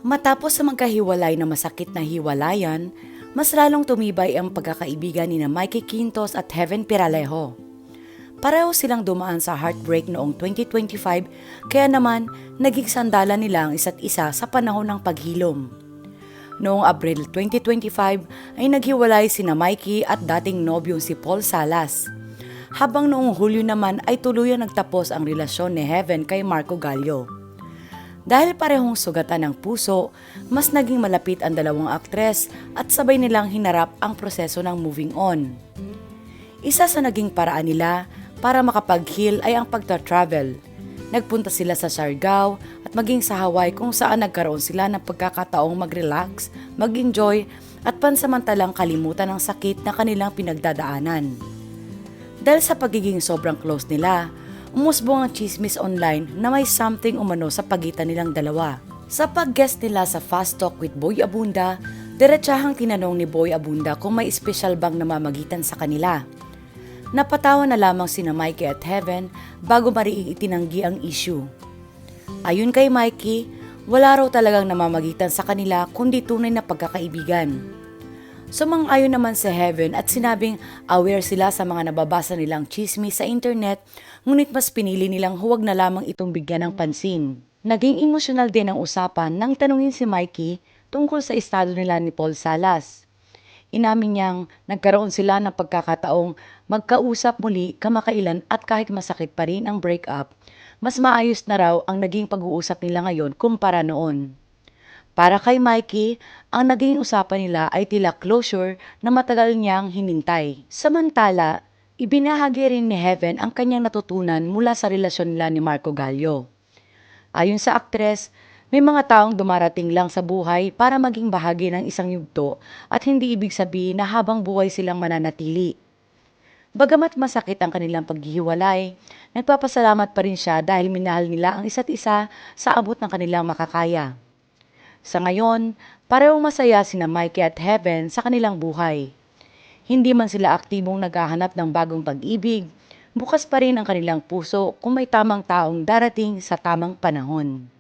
Matapos sa magkahiwalay na masakit na hiwalayan, mas lalong tumibay ang pagkakaibigan ni na Mikey Quintos at Heaven Peralejo. Pareho silang dumaan sa heartbreak noong 2025, kaya naman naging sandalan nila ang isa't isa sa panahon ng paghilom. Noong Abril 2025 ay naghiwalay sina Mikey at dating nobyong si Paul Salas. Habang noong Hulyo naman ay tuluyang nagtapos ang relasyon ni Heaven kay Marco Gallio. Dahil parehong sugatan ng puso, mas naging malapit ang dalawang aktres at sabay nilang hinarap ang proseso ng moving on. Isa sa naging paraan nila para makapag-heal ay ang pagta-travel. Nagpunta sila sa Siargao at maging sa Hawaii kung saan nagkaroon sila ng pagkakataong mag-relax, mag-enjoy at pansamantalang kalimutan ang sakit na kanilang pinagdadaanan. Dahil sa pagiging sobrang close nila, umusbong ang chismis online na may something umano sa pagitan nilang dalawa. Sa pag-guest nila sa Fast Talk with Boy Abunda, diretsahang tinanong ni Boy Abunda kung may espesyal bang namamagitan sa kanila. Napatawa na lamang sina Mikey at Heaven bago mariing itinanggi ang issue. Ayon kay Mikey, wala raw talagang namamagitan sa kanila kundi tunay na pagkakaibigan. Sumang-ayon naman si Heaven at sinabing aware sila sa mga nababasa nilang chismis sa internet, ngunit mas pinili nilang huwag na lamang itong bigyan ng pansin. Naging emosyonal din ang usapan nang tanungin si Mikey tungkol sa estado nila ni Paul Salas. Inamin niyang nagkaroon sila ng pagkakataong magkausap muli kamakailan at kahit masakit pa rin ang breakup, mas maayos na raw ang naging pag-uusap nila ngayon kumpara noon. Para kay Mikey, ang naging usapan nila ay tila closure na matagal niyang hinintay. Samantala, ibinahagi rin ni Heaven ang kanyang natutunan mula sa relasyon nila ni Marco Gallio. Ayon sa aktres, may mga taong dumarating lang sa buhay para maging bahagi ng isang yugto at hindi ibig sabihin na habang buhay silang mananatili. Bagamat masakit ang kanilang paghihiwalay, nagpapasalamat pa rin siya dahil minahal nila ang isa't isa sa abot ng kanilang makakaya. Sa ngayon, parehong masaya sina Mikey at Heaven sa kanilang buhay. Hindi man sila aktibong naghahanap ng bagong pag-ibig, bukas pa rin ang kanilang puso kung may tamang taong darating sa tamang panahon.